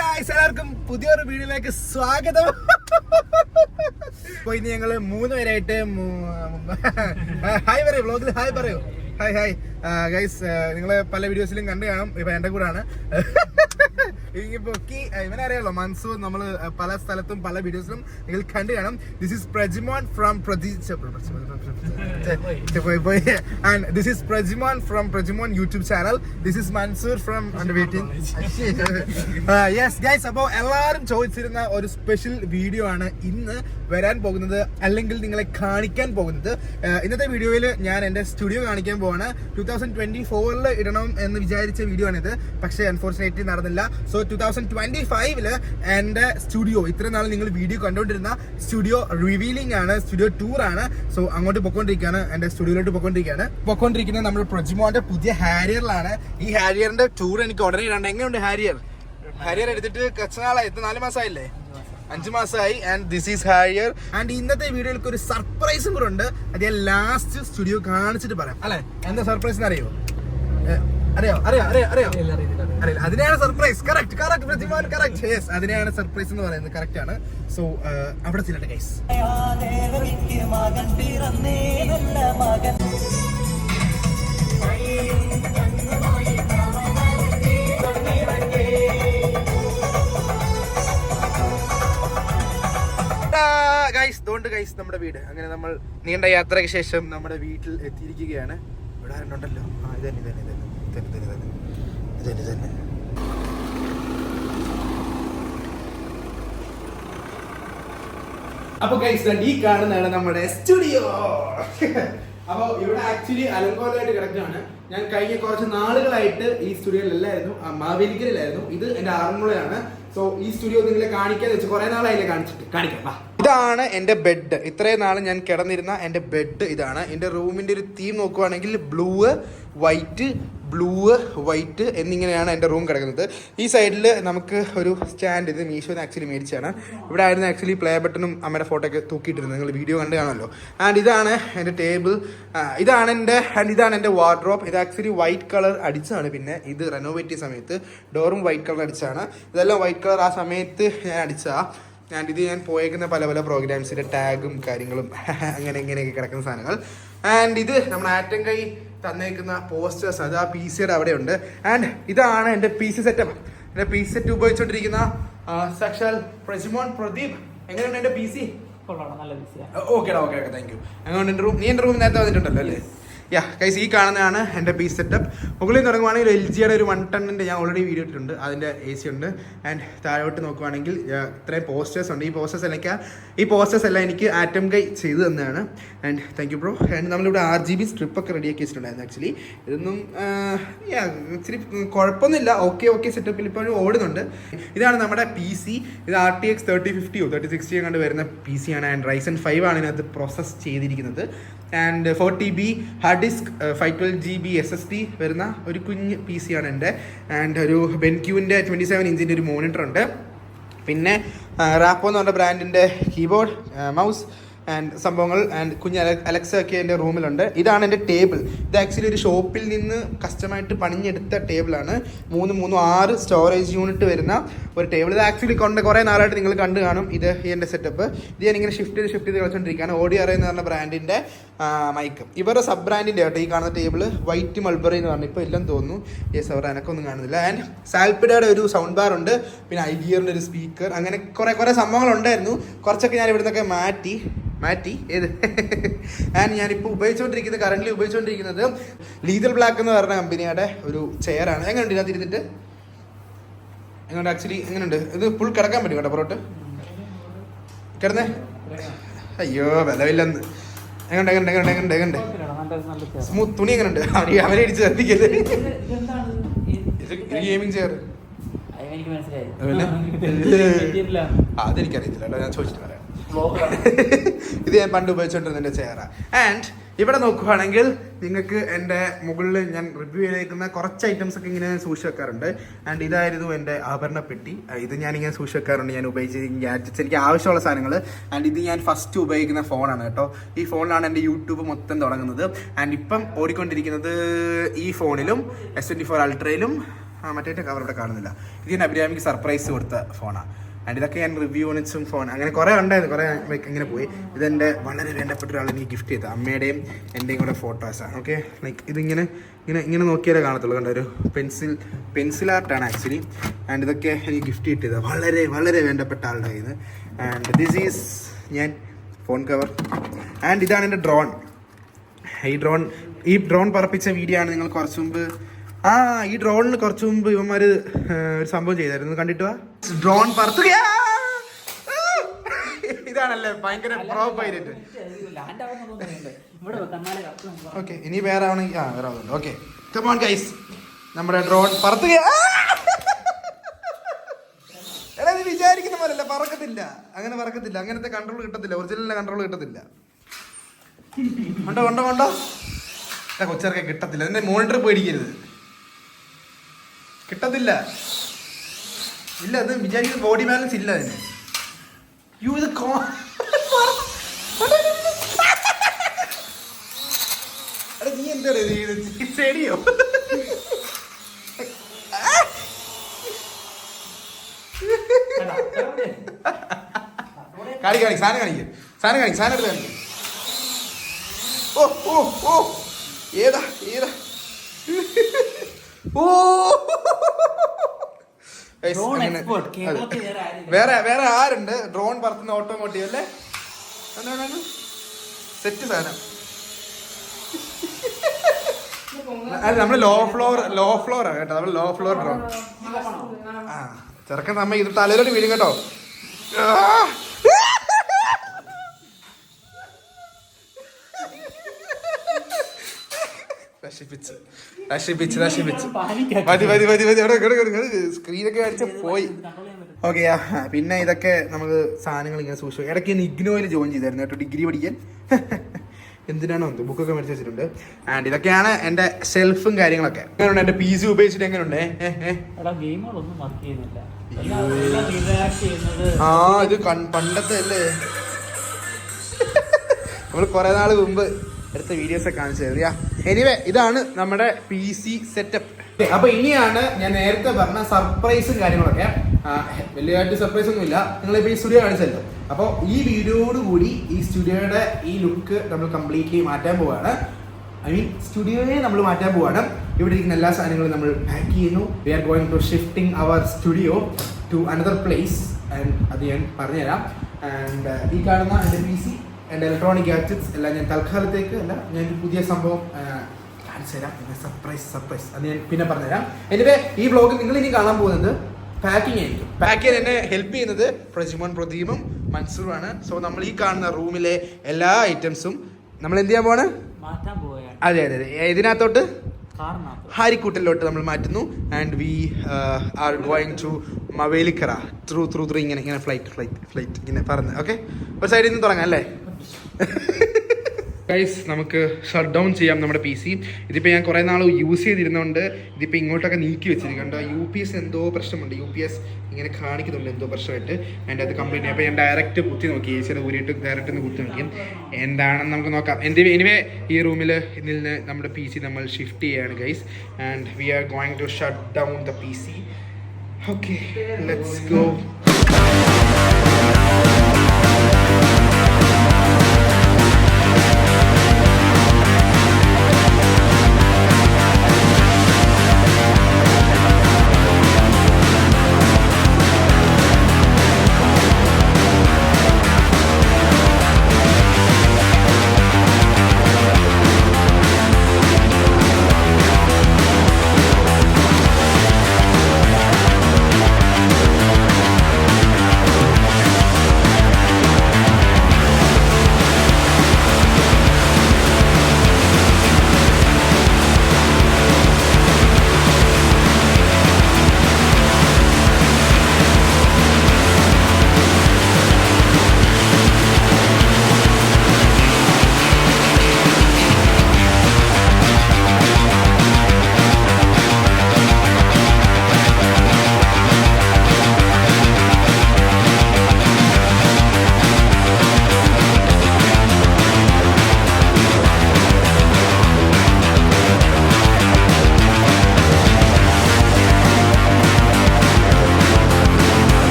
എല്ലാവർക്കും പുതിയൊരു വീഡിയോയിലേക്ക് സ്വാഗതം. ഇപ്പൊ ഇനി ഞങ്ങള് 3 പേരായിട്ട് ഹായ് പറയൂ, വ്ളോഗിൽ ഹായ് പറയൂ. ഹായ് ഹായ് ഗൈസ്, നിങ്ങള് പല വീഡിയോസിലും കണ്ടു കാണും. ഇപ്പൊ എന്റെ കൂടാണ് ഇവനറിയാലോ, മൻസൂർ. നമ്മള് പല സ്ഥലത്തും പല വീഡിയോസിലും നിങ്ങൾ കണ്ടു കാണും. This is Prajimon from and this is Prajimon from Prajimon YouTube channel. This is Mansoor from Underwaiting. Yes guys, അപ്പോൾ എല്ലാവരും ചോദിച്ചിരുന്ന ഒരു സ്പെഷ്യൽ വീഡിയോ ആണ് ഇന്ന് വരാൻ പോകുന്നത്, അല്ലെങ്കിൽ നിങ്ങളെ കാണിക്കാൻ പോകുന്നത്. ഇന്നത്തെ വീഡിയോയിൽ ഞാൻ എൻ്റെ സ്റ്റുഡിയോ കാണിക്കാൻ പോവാണ്. 2024 ഇടണം എന്ന് വിചാരിച്ച വീഡിയോ ആണിത്, പക്ഷേ അൺഫോർച്ചുനേറ്റ്ലി നടന്നില്ല. സോ 2025 എൻ്റെ സ്റ്റുഡിയോ, ഇത്രയും നാൾ നിങ്ങൾ വീഡിയോ കണ്ടുകൊണ്ടിരുന്ന സ്റ്റുഡിയോ റിവീലിംഗ് ആണ്, സ്റ്റുഡിയോ ടൂർ ആണ്. സോ അങ്ങോട്ട് പൊക്കോണ്ടിരിക്കുകയാണ്, എൻ്റെ സ്റ്റുഡിയോയിലോട്ട് പൊക്കോണ്ടിരിക്കുന്നത് നമ്മുടെ പ്രജിമോന്റെ പുതിയ ഹാരിയറിലാണ്. ഈ ഹാരിയറിന്റെ ടൂർ എനിക്ക് ഉടനെ ഇടണ്ട. എങ്ങനെയുണ്ട് ഹാരിയർ എടുത്തിട്ട് കച്ചനാളായി, 4 മാസമായില്ലേ? 5 മാസമായി. And this is Harrier. And ഇന്നത്തെ വീഡിയോയിലേക്ക് ഒരു സർപ്രൈസും കൂടെ ഉണ്ട്. അത് ഞാൻ ലാസ്റ്റ് സ്റ്റുഡിയോ കാണിച്ചിട്ട് പറയാം. അല്ലെ, എന്താ സർപ്രൈസ് എന്ന് അറിയോ? അതിനെയാണ് surprise. Correct Prajimon, correct. Yes, അതിനെയാണ് സർപ്രൈസ് എന്ന് പറയുന്നത്. കറക്റ്റ് ആണ്. സോ അവിടെ ചെല്ലട്ടെ ഗൈസ്. ഗൈസ്, നമ്മുടെ വീട് അങ്ങനെ നമ്മൾ നീണ്ട യാത്രയ്ക്ക് ശേഷം നമ്മുടെ വീട്ടിൽ എത്തിയിരിക്കുകയാണ്. ഇവിടെ ആരുണ്ടല്ലോ? ഇതന്നെ. അപ്പൊ ഗൈസ്, ഈ കാണുന്നതാണ് നമ്മുടെ സ്റ്റുഡിയോ. അപ്പോൾ ഇവിടെ ആക്ച്വലി അലങ്കോലമായിട്ട് കിടക്കുകയാണ്. ഞാൻ കഴിഞ്ഞ കുറച്ച് നാളുകളായിട്ട് ഈ സ്റ്റുഡിയോയിലല്ലായിരുന്നു, മാവേലിക്കരയിലായിരുന്നു. ഇത് എന്റെ ആറന്മുളയാണ്. സോ ഈ സ്റ്റുഡിയോ നിങ്ങളെ കാണിക്കാന്ന് വെച്ചാൽ കുറെ നാളായില്ലേ കാണിക്കാം. ഇതാണ് എൻ്റെ ബെഡ്. ഇത്രയും നാൾ ഞാൻ കിടന്നിരുന്ന എൻ്റെ ബെഡ് ഇതാണ്. എൻ്റെ റൂമിൻ്റെ ഒരു തീം നോക്കുവാണെങ്കിൽ ബ്ലൂ വൈറ്റ് എന്നിങ്ങനെയാണ് എൻ്റെ റൂം കിടക്കുന്നത്. ഈ സൈഡിൽ നമുക്ക് ഒരു സ്റ്റാൻഡ്, ഇത് മീഷോന്ന് ആക്ച്വലി മേടിച്ചാണ്. ഇവിടെ ആയിരുന്നു ആക്ച്വലി പ്ലേ ബട്ടണും അമ്മയുടെ ഫോട്ടോ ഒക്കെ തൂക്കിയിട്ടിരുന്നത്, നിങ്ങൾ വീഡിയോ കണ്ട് കാണുമല്ലോ. ആൻഡ് ഇതാണ് എൻ്റെ ടേബിൾ, ഇതാണ് എൻ്റെ വാർഡ്രോബ്. ഇത് ആക്ച്വലി വൈറ്റ് കളർ അടിച്ചാണ്. പിന്നെ ഇത് റെനോവേറ്റ് ചെയ്ത സമയത്ത് ഡോറും വൈറ്റ് കളർ അടിച്ചാണ്. ഇതെല്ലാം വൈറ്റ് കളർ ആ സമയത്ത് ഞാൻ അടിച്ചതാണ്. ആൻഡ് ഇത് ഞാൻ പോയേക്കുന്ന പല പ്രോഗ്രാംസിൻ്റെ ടാഗും കാര്യങ്ങളും ഇങ്ങനെയൊക്കെ കിടക്കുന്ന സാധനങ്ങൾ. ആൻഡ് ഇത് നമ്മുടെ ആറ്റം കൈ തന്നേക്കുന്ന പോസ്റ്റേഴ്സ്, അത് ആ പി സിയുടെ അവിടെ ഉണ്ട്. ആൻഡ് ഇതാണ് എൻ്റെ പി സി സെറ്റപ്പ്. എൻ്റെ പി സി സെറ്റ് ഉപയോഗിച്ചുകൊണ്ടിരിക്കുന്ന സാക്ഷാൽ പ്രജിമോൻ പ്രദീപ്. എങ്ങനെയുണ്ട് എൻ്റെ P C? Okay, thank you. എങ്ങനെയുണ്ട് എൻ്റെ റൂം? നീ എൻ്റെ റൂം നേരത്തെ വന്നിട്ടുണ്ടല്ലോ അല്ലേ? ഗൈസ്, ഈ കാണുന്നതാണ് എൻ്റെ പീസ് സെറ്റപ്പ്. മുകളിൽ നിന്ന് തുടങ്ങുവാണെങ്കിൽ LG യുടെ ഒരു 110 ഞാൻ ഓൾറെഡി വീഡിയോ ഇട്ടിട്ടുണ്ട്. അതിൻ്റെ AC ഉണ്ട്. ആൻഡ് താഴോട്ട് നോക്കുവാണെങ്കിൽ ഇത്രയും പോസ്റ്റേഴ്സ് ഉണ്ട്. ഈ പോസ്റ്റേഴ്സ് എല്ലാം എനിക്ക് ആറ്റം കൈ ചെയ്തു തന്നെയാണ്. And thank you bro. And നമ്മളിവിടെ RGB സ്ട്രിപ്പൊക്കെ റെഡിയാക്കി വെച്ചിട്ടുണ്ടായിരുന്നു. ആക്ച്വലി ഇതൊന്നും ഇച്ചിരി കുഴപ്പമൊന്നുമില്ല. ഓക്കെ സെറ്റപ്പിൽ ഇപ്പോഴും ഓടുന്നുണ്ട്. ഇതാണ് നമ്മുടെ PC. ഇത് RTX 3050 3060 കണ്ട് വരുന്ന PC ആണ്. ആൻഡ് Ryzen 5 ആണ് ഇതിനകത്ത് പ്രോസസ്സ് ചെയ്തിരിക്കുന്നത്. And 40GB hard disk, 512GB SSD വരുന്ന ഒരു കുഞ്ഞ് PC ആണ് എൻ്റെ. ആൻഡ് ഒരു ബെൻക്യൂവിൻ്റെ 27 ഇഞ്ചിൻ്റെ ഒരു മോണിറ്റർ ഉണ്ട്. പിന്നെ റാപ്പോ എന്ന് പറഞ്ഞ ബ്രാൻഡിൻ്റെ കീബോർഡ്, മൗസ് ആൻഡ് സംഭവങ്ങൾ. ആൻഡ് കുഞ്ഞ് അലക്സ ഒക്കെ എൻ്റെ റൂമിലുണ്ട്. ഇതാണ് എൻ്റെ ടേബിൾ. ഇത് ആക്ച്വലി ഒരു ഷോപ്പിൽ നിന്ന് കസ്റ്റമായിട്ട് പണിഞ്ഞെടുത്ത ടേബിളാണ്. 6 സ്റ്റോറേജ് യൂണിറ്റ് വരുന്ന ഒരു ടേബിൾ. ഇത് ആക്ച്വലി കുറേ നാളായിട്ട് നിങ്ങൾ കണ്ടു കാണും. ഇത് എൻ്റെ സെറ്റപ്പ്. ഇത് ഞാനിങ്ങനെ ഷിഫ്റ്റ് ചെയ്ത് കളിച്ചുകൊണ്ടിരിക്കുകയാണ്. ഓഡിയോ എന്ന് പറഞ്ഞ ബ്രാൻഡിൻ്റെ മൈക്ക്. ഇവരുടെ സബ് ബ്രാൻഡിൻ്റെ കേട്ടോ ഈ കാണുന്ന ടേബിൾ. വൈറ്റ് മൾബറി എന്ന് പറഞ്ഞാൽ ഇപ്പോൾ ഇല്ലെന്ന് തോന്നുന്നു. യെസ്, അവരുടെ എനക്കൊന്നും കാണുന്നില്ല. ആൻഡ് സാൽപ്പിഡയുടെ ഒരു സൗണ്ട് ബാർ ഉണ്ട്. പിന്നെ ഐഗിയറിൻ്റെ ഒരു സ്പീക്കർ. അങ്ങനെ കുറേ സംഭവങ്ങളുണ്ടായിരുന്നു. കുറച്ചൊക്കെ ഞാൻ ഇവിടെ നിന്നൊക്കെ മാറ്റി ഏത് ആൻഡ് ഞാനിപ്പോൾ കറൻ്റ് ഉപയോഗിച്ചുകൊണ്ടിരിക്കുന്നത് ലീതൽ ബ്ലാക്ക് എന്ന് പറഞ്ഞ കമ്പനിയുടെ ഒരു ചെയറാണ്. എങ്ങനെയുണ്ട് ഇതിനകത്ത് ഇരുന്നിട്ട്? എങ്ങനെയുണ്ട് ആക്ച്വലി? എങ്ങനെയുണ്ട് ഇത്? ഫുൾ കിടക്കാൻ പറ്റും കേട്ടോ പുറത്ത് കിടന്നേ. അയ്യോ ബലമില്ലെന്ന്. എങ്ങനെയുണ്ട് സ്മൂത്ത് തുണി? എങ്ങനെയുണ്ട്? അവനെ ഇടിച്ച് ശ്രദ്ധിക്കല്ലേ. ഇത് ഗെയിമിംഗ് ചെയർ. അതെനിക്കറിയത്തില്ല കേട്ടോ, ഞാൻ ചോദിച്ചിട്ട് പറയാം. ഇത് ഞാൻ പണ്ട് ഉപയോഗിച്ചുകൊണ്ടിരുന്ന ചെയറാണ്. ആൻഡ് ഇവിടെ നോക്കുകയാണെങ്കിൽ നിങ്ങൾക്ക് എൻ്റെ മുകളിൽ ഞാൻ റിവ്യൂ ചെയ്തേക്കുന്ന കുറച്ച് ഐറ്റംസ് ഒക്കെ ഇങ്ങനെ സൂക്ഷിച്ച് വെക്കാറുണ്ട്. ആൻഡ് ഇതായിരുന്നു എൻ്റെ ആഭരണപ്പെട്ടി. ഇത് ഞാനിങ്ങനെ സൂക്ഷിച്ച് വെക്കാറുണ്ട്. ഞാൻ ഉപയോഗിച്ച ഗാഡ്ജറ്റ്സ്, എനിക്ക് ആവശ്യമുള്ള സാധനങ്ങൾ. ആൻഡ് ഇത് ഞാൻ ഫസ്റ്റ് ഉപയോഗിക്കുന്ന ഫോണാണ് കേട്ടോ. ഈ ഫോണിലാണ് എൻ്റെ യൂട്യൂബ് മൊത്തം തുടങ്ങുന്നത്. ആൻഡ് ഇപ്പം ഓടിക്കൊണ്ടിരിക്കുന്നത് ഈ ഫോണിലും S24 അൾട്രയിലും മറ്റേ കവർ ഇവിടെ കാണുന്നില്ല. ഇത് ഞാൻ അഭിരാമിക്ക് സർപ്രൈസ് കൊടുത്ത ഫോണാണ്. ആൻഡ് ഇതൊക്കെ ഞാൻ റിവ്യൂ യൂണിറ്റ്സും ഫോൺ അങ്ങനെ കുറേ ഉണ്ടായിരുന്നു, കുറേ ഇങ്ങനെ പോയി. ഇതെൻ്റെ വളരെ വേണ്ടപ്പെട്ട ഒരാൾ എനിക്ക് ഗിഫ്റ്റ് ചെയ്തത്, അമ്മയുടെയും എൻ്റെയും കൂടെ ഫോട്ടോസാണ്. ഓക്കെ, ലൈക്ക് ഇതിങ്ങനെ ഇങ്ങനെ നോക്കിയാലേ കാണത്തുള്ളൂ. കണ്ട ഒരു പെൻസിൽ ആർട്ടാണ് ആക്ച്വലി. ആൻഡ് ഇതൊക്കെ എനിക്ക് ഗിഫ്റ്റ് കിട്ടിയത് വളരെ വളരെ വേണ്ടപ്പെട്ട ആളുടെ കയ്യിൽ നിന്ന്. ആൻഡ് ദിസ് ഈസ് ഞാൻ ഫോൺ കവർ. ആൻഡ് ഇതാണ് എൻ്റെ ഡ്രോൺ. ഈ ഡ്രോൺ പറപ്പിച്ച വീഡിയോ ആണ് നിങ്ങൾ കുറച്ച് മുമ്പ്. ഈ ഡ്രോണിന് കുറച്ച് മുമ്പ് ഇവന്മാർ ഒരു സംഭവം ചെയ്തായിരുന്നു, കണ്ടിട്ട് വാ. ഡ്രോൺ പറത്തുക. ഇതാണല്ലേ ഭയങ്കര പ്രോ പൈലറ്റ്. ഓക്കെ, ഇനി വേറെ ആണെങ്കിൽ വേറെ ആവുന്നുണ്ട്. ഓക്കെ, കം ഓൺ ഗൈസ്, നമ്മുടെ ഡ്രോൺ പറത്തുക. എടാ, നീ വിചാരിക്കുന്ന പോലല്ല, പറക്കത്തില്ല, അങ്ങനെ പറക്കത്തില്ല. അങ്ങനത്തെ കൺട്രോൾ കിട്ടത്തില്ല, ഒറിജിനലിന്റെ കൺട്രോൾ കിട്ടത്തില്ല. കൊണ്ടോ കൊച്ചർക്ക് കിട്ടത്തില്ല. അതിന്റെ മോണിറ്റർ പേടിക്കരുത്, കിട്ടത്തില്ല. ഇല്ല, അത് വിചാരിക്കുന്ന ബോഡി ബാലൻസ് ഇല്ല അതിന്. ഇത് നീ എന്താ ചെടിയോ? സാധനം എടുത്ത്. ഓ ഏതാ വേറെ ആരുണ്ട് ഡ്രോൺ പറത്തുന്ന ഓട്ടോമോട്ടീവ് അല്ലേ? സെറ്റ് സാധനം. അല്ല, നമ്മള് ലോ ഫ്ലോർ ആണ് കേട്ടോ, നമ്മള് ലോ ഫ്ലോർ ഡ്രോൺ. ചെറുക്കൻ നമ്മ ഇത് തലയിലോട്ട് വീഴും കേട്ടോ. നശിപ്പിച്ച് സ്ക്രീനൊക്കെ അടിച്ച് പോയി. ഓക്കെ, പിന്നെ ഇതൊക്കെ നമുക്ക് സാധനങ്ങൾ ഇങ്ങനെ സൂക്ഷിച്ചു. ഇടയ്ക്ക് ഇഗ്നോയിൽ ജോയിൻ ചെയ്തായിരുന്നു കേട്ടോ, ഡിഗ്രി പഠിക്കാൻ. എന്തിനാണോ എന്തോ ബുക്കൊക്കെ മേടിച്ച് വെച്ചിട്ടുണ്ട്. ആൻഡ് ഇതൊക്കെയാണ് എൻ്റെ ഷെൽഫും കാര്യങ്ങളൊക്കെ. എങ്ങനെയുണ്ട് എൻ്റെ PC ഉപയോഗിച്ചിട്ട്? എങ്ങനെയുണ്ട്? ഇത് പണ്ടത്തെ അല്ലേ, നമ്മൾ കുറെ നാൾ മുമ്പ് എടുത്ത വീഡിയോസ് ഒക്കെ കാണിച്ചു തരാം. എനിവേ, ഇതാണ് നമ്മുടെ PC സെറ്റപ്പ്. അപ്പൊ ഇനിയാണ് ഞാൻ നേരത്തെ പറഞ്ഞ സർപ്രൈസും കാര്യങ്ങളൊക്കെ. വലിയതായിട്ട് സർപ്രൈസ് ഒന്നും ഇല്ല, നിങ്ങളിപ്പോ ഈ സ്റ്റുഡിയോ കാണിച്ചല്ലോ. അപ്പോൾ ഈ വീഡിയോയോട് കൂടി ഈ സ്റ്റുഡിയോയുടെ ഈ ലുക്ക് നമ്മൾ കംപ്ലീറ്റ്ലി മാറ്റാൻ പോവാണ്. സ്റ്റുഡിയോയെ നമ്മൾ മാറ്റാൻ പോവാണ്. ഇവിടെ ഇരിക്കുന്ന എല്ലാ സാധനങ്ങളും നമ്മൾ പാക്ക് ചെയ്യുന്നു. We are going to shifting our studio to another place. And അത് ഞാൻ പറഞ്ഞുതരാം. ആൻഡ് ഈ കാണുന്ന എൻ്റെ PC, എൻ്റെ ഇലക്ട്രോണിക് ഗാഡ്ജറ്റ്സ് എല്ലാം ഞാൻ തൽക്കാലത്തേക്ക് അല്ല, ഞാൻ പുതിയ സംഭവം കാണിച്ചു തരാം. സർപ്രൈസ് അത് ഞാൻ പിന്നെ പറഞ്ഞുതരാം. എനിവേ, ഈ വ്ളോഗിൽ നിങ്ങൾ ഇനി കാണാൻ പോകുന്നത് പാക്കിംഗ് ആയിരിക്കും. പാക്ക് ചെയ്യാൻ എന്നെ ഹെൽപ്പ് ചെയ്യുന്നത് പ്രദീപും മൻസൂറുമാണ്. സോ നമ്മൾ ഈ കാണുന്ന റൂമിലെ എല്ലാ ഐറ്റംസും നമ്മൾ എന്ത് ചെയ്യാൻ പോവാണ്? അതെ. ഇതിനകത്തോട്ട് ഹാരിക്കൂട്ടലിലോട്ട് നമ്മൾ മാറ്റുന്നു. And we are going to Mavelikara through ഇങ്ങനെ ഫ്ലൈറ്റ് ഇങ്ങനെ പറഞ്ഞ്. ഓക്കെ, ഒരു സൈഡിൽ നിന്ന് തുടങ്ങാം അല്ലേ? ഗൈസ്, നമുക്ക് ഷട്ട് ഡൗൺ ചെയ്യാം നമ്മുടെ PC. ഇതിപ്പോൾ ഞാൻ കുറേ നാൾ യൂസ് ചെയ്തിരുന്നതുകൊണ്ട് ഇതിപ്പോൾ ഇങ്ങോട്ടൊക്കെ നീക്കി വെച്ചിരിക്കുന്നുണ്ട്. UPS എന്തോ പ്രശ്നമുണ്ട്, UPS ഇങ്ങനെ കാണിക്കുന്നുണ്ട് എന്തോ പ്രശ്നമായിട്ട്. അതിൻ്റെ അത് കംപ്ലൈൻറ്റ്. അപ്പോൾ ഞാൻ ഡയറക്റ്റ് കുത്തി നോക്കി, AC ഊരിയിട്ട് ഡയറക്റ്റ് ഒന്ന് കുത്തി നോക്കി എന്താണെന്ന് നമുക്ക് നോക്കാം. എനിവേ, ഈ റൂമിൽ നിന്ന് നമ്മുടെ PC നമ്മൾ ഷിഫ്റ്റ് ചെയ്യുകയാണ് guys. And we are going to shut down the PC. Okay, let's go.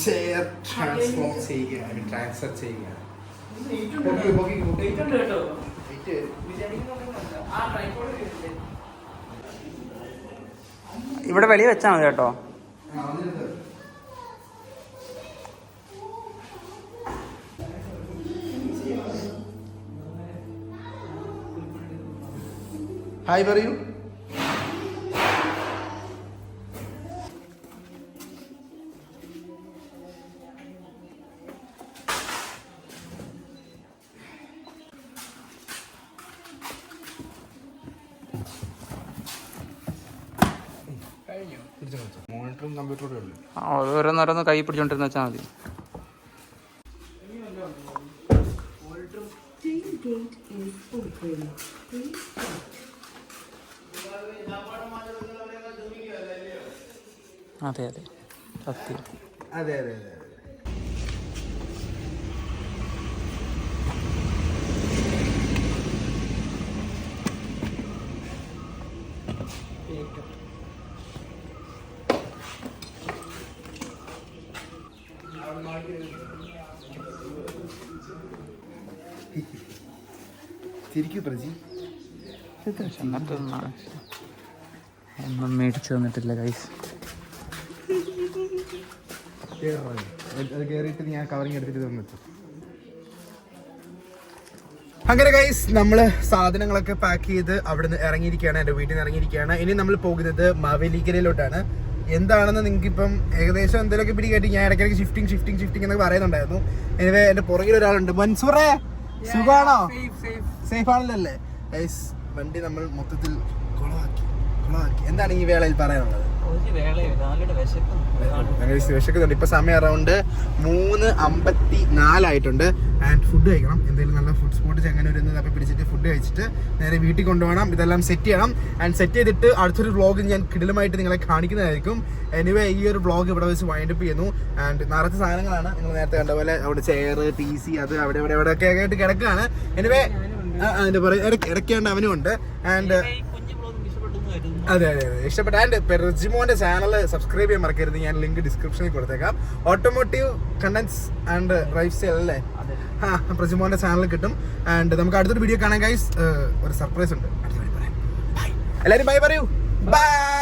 Chair transform ചെയ്യുകയാണ്, ട്രാൻസ്ഫർ ചെയ്യുകയാണ്. ഇവിടെ വെളിയിൽ വെച്ചാൽ മതി കേട്ടോ. ഹായ് പറയൂ. മോണിറ്ററും കമ്പ്യൂട്ടറും ഉള്ളു. ഓരോന്നോരോന്ന് കൈ പിടിച്ചോണ്ടിരുന്ന വെച്ചാൽ മതി. അതെ അതെ സത്യം. അതെ അതെ അതെ. തിരിക്കൂ പ്രജി. ഒന്നും മേടിച്ചു തന്നിട്ടില്ല ഗൈസ്. അത് കയറിയിട്ട് ഞാൻ കവറിങ് എടുത്തിട്ട് തന്നിട്ടു. അങ്ങനെ ഗൈസ് നമ്മള് സാധനങ്ങളൊക്കെ പാക്ക് ചെയ്ത് അവിടുന്ന് ഇറങ്ങിയിരിക്കുകയാണ്, എൻ്റെ വീട്ടിൽ നിന്ന് ഇറങ്ങിയിരിക്കുകയാണ്. ഇനി നമ്മൾ പോകുന്നത് മാവേലിക്കരയിലോട്ടാണ്. എന്താണെന്ന് നിങ്ങൾക്ക് ഇപ്പം ഏകദേശം എന്തെങ്കിലുമൊക്കെ പിടികേട്ടി. ഞാൻ ഇടയ്ക്കിടയ്ക്ക് ഷിഫ്റ്റിംഗ് എന്നൊക്കെ പറയുന്നുണ്ടായിരുന്നു. എനിവേ എൻ്റെ പുറകിൽ ഒരാളുണ്ട്. മൻസൂറേ, സുഖാണോ? സേഫ് ആണല്ലേ ഗൈസ്? വണ്ടി നമ്മൾ മൊത്തത്തിൽ കുളമാക്കി. എന്താണ് ഈ വേളയിൽ പറയാനുള്ളത്? വിശക്കുന്നുണ്ട്. ഇപ്പൊ സമയം അറൗണ്ട് 3:54 ആൻഡ് ഫുഡ് കഴിക്കണം. എന്തെങ്കിലും നല്ല ഫുഡ് സ്പോട്ട് ചെങ്ങന്നൂരിൽ നിന്ന് തപ്പി പിടിച്ചിട്ട് ഫുഡ് കഴിച്ചിട്ട് നേരെ വീട്ടിൽ കൊണ്ടുപോകണം. ഇതെല്ലാം സെറ്റ് ചെയ്യണം. ആൻഡ് സെറ്റ് ചെയ്തിട്ട് അടുത്തൊരു വ്ളോഗ് ഞാൻ കിടിലമായിട്ട് നിങ്ങളെ കാണിക്കുന്നതായിരിക്കും. എനിവേ ഈ ഒരു വ്ളോഗ് ഇവിടെ വെച്ച് വൈൻഡപ്പ് ചെയ്യുന്നു. ആൻഡ് നിറച്ച സാധനങ്ങളാണ് നിങ്ങൾ നേരത്തെ കണ്ട പോലെ. അവിടെ ചെയർ, PC അത് അവിടെ ഒക്കെ ആയിട്ട് കിടക്കുകയാണ്. എനിവേ അതിന്റെ ഇടയ്ക്കാണ്ട് അവനും ഉണ്ട്. ആൻഡ് അതെ ഇഷ്ടപ്പെട്ട. ആൻഡ് റെജിമോന്റെ ചാനൽ സബ്സ്ക്രൈബ് ചെയ്യാൻ മറക്കരുത്. ഞാൻ ലിങ്ക് ഡിസ്ക്രിപ്ഷനിൽ കൊടുത്തേക്കാം. Automotive contents and life style അല്ലേ, റെജിമോന്റെ ചാനൽ കിട്ടും. ആൻഡ് നമുക്ക് അടുത്തൊരു വീഡിയോ കാണാൻ ഗൈസ്. ഒരു സർപ്രൈസ് ഉണ്ട്. എല്ലാവരും ബൈ പറയൂ. ബൈ.